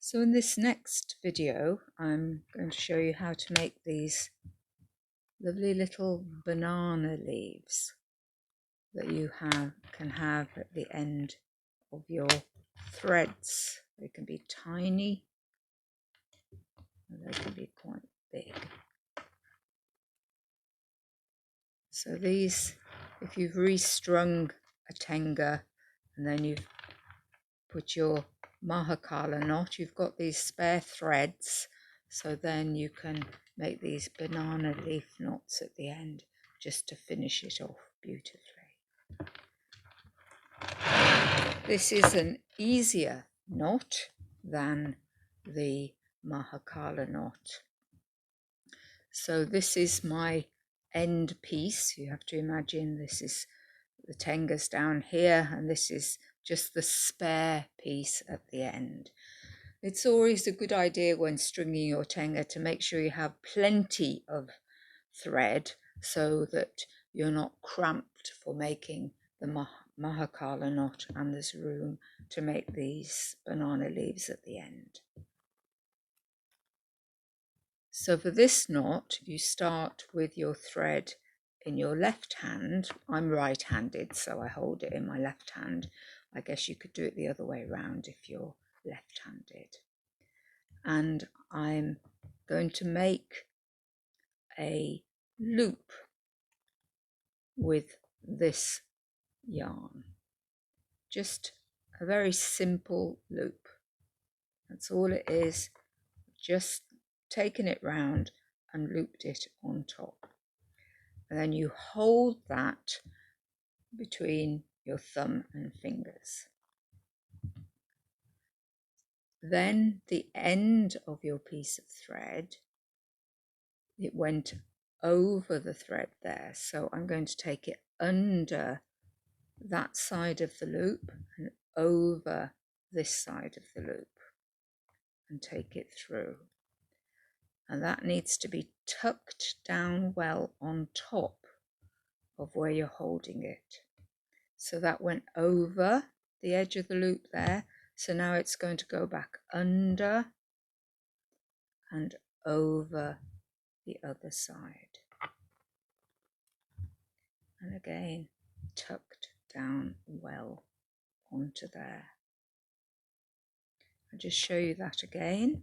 So in this next video, I'm going to show you how to make these lovely little banana leaves that you can have at the end of your threads. They can be tiny, and they can be quite big. So these, if you've restrung a tenga and then you've put your mahakala knot, you've got these spare threads, so then you can make these banana leaf knots at the end just to finish it off beautifully. This is an easier knot than the mahakala knot. So this is my end piece. You have to imagine this is the tenga's down here and this is just the spare piece at the end. It's always a good idea when stringing your tenga to make sure you have plenty of thread so that you're not cramped for making the mahakala knot, and there's room to make these banana leaves at the end. So for this knot, you start with your thread in your left hand. I'm right-handed, so I hold it in my left hand. I guess you could do it the other way around if you're left-handed. And I'm going to make a loop with this yarn. Just a very simple loop. That's all it is. Just taken it round and looped it on top. And then you hold that between your thumb and fingers. Then the end of your piece of thread, it went over the thread there. So I'm going to take it under that side of the loop and over this side of the loop and take it through. And that needs to be tucked down well on top of where you're holding it. So that went over the edge of the loop there. So now it's going to go back under and over the other side. And again, tucked down well onto there. I'll just show you that again.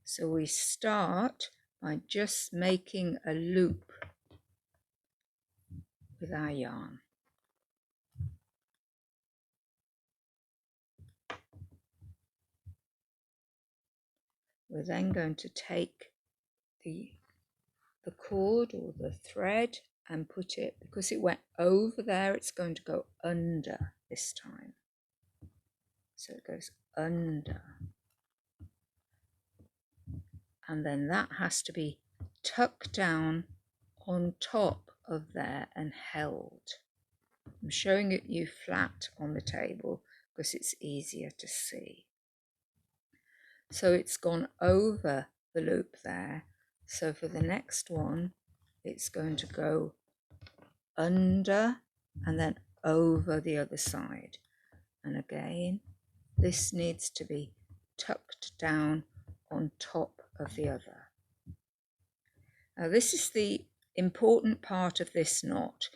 So we start by just making a loop with our yarn. We're then going to take the cord or the thread and put it, because it went over there, it's going to go under this time. So it goes under. And then that has to be tucked down on top of there and held. I'm showing it you flat on the table because it's easier to see. So it's gone over the loop there. So for the next one, it's going to go under and then over the other side. And again, this needs to be tucked down on top of the other. Now this is the important part of this knot,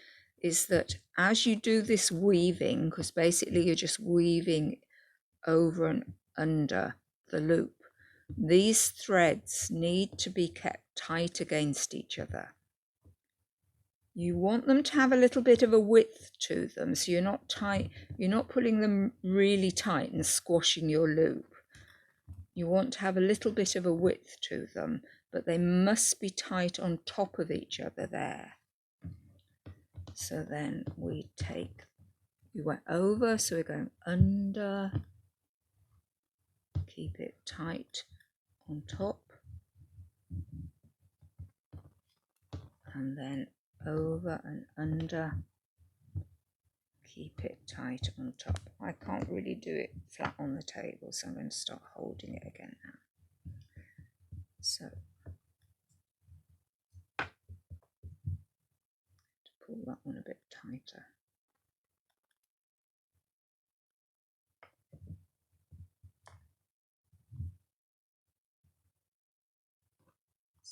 is that as you do this weaving, because basically you're just weaving over and under the loop, these threads need to be kept tight against each other. You want them to have a little bit of a width to them, so you're not tight, you're not pulling them really tight and squashing your loop. You want to have a little bit of a width to them, but they must be tight on top of each other there. So then we went over, so we're going under, keep it tight on top, and then over and under, keep it tight on top. I can't really do it flat on the table, so I'm going to start holding it again now. So pull that one a bit tighter.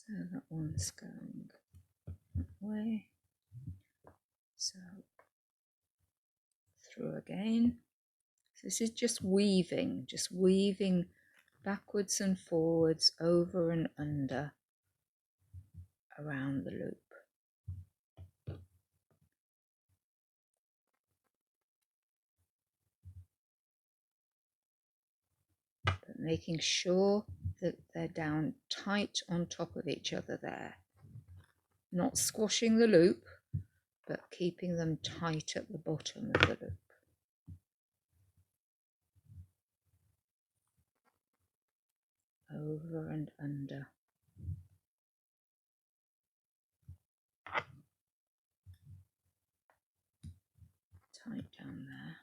So that one's going that way. So through again. So this is just weaving backwards and forwards, over and under, around the loop. But making sure that they're down tight on top of each other there. Not squashing the loop, but keeping them tight at the bottom of the loop. Over and under. Tight down there.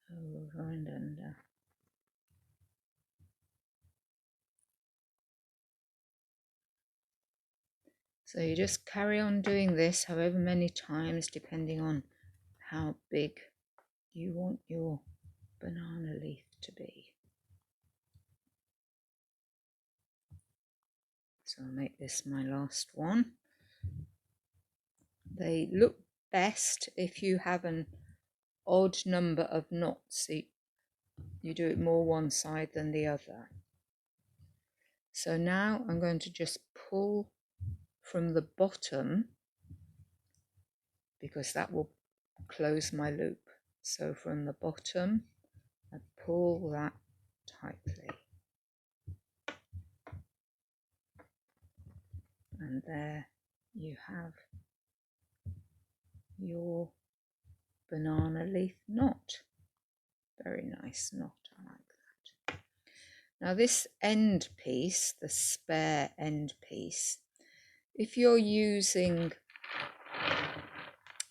Over and under. So you just carry on doing this however many times, depending on how big you want your banana leaf to be. So I'll make this my last one. They look best if you have an odd number of knots. You do it more one side than the other. So now I'm going to just pull from the bottom, because that will close my loop. So from the bottom, I pull that tightly. And there you have your banana leaf knot. Very nice knot, I like that. Now this end piece, the spare end piece, if you're using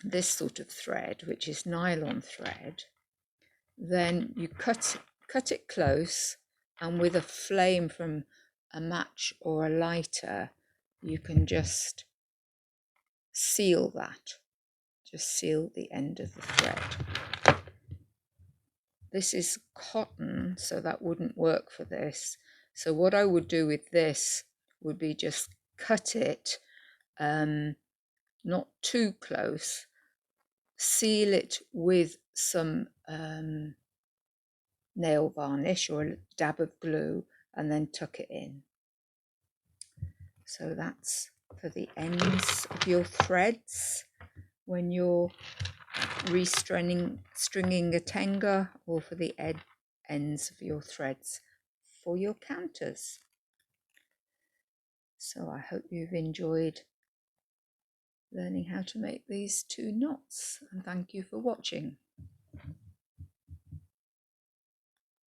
this sort of thread, which is nylon thread, then you cut it close, and with a flame from a match or a lighter, you can just seal that. Just seal the end of the thread. This is cotton, so that wouldn't work for this. So what I would do with this would be just cut it, not too close, seal it with some nail varnish or a dab of glue, and then tuck it in. So that's for the ends of your threads when you're restringing a tenga, or for the ends of your threads for your counters. So I hope you've enjoyed learning how to make these two knots, and thank you for watching.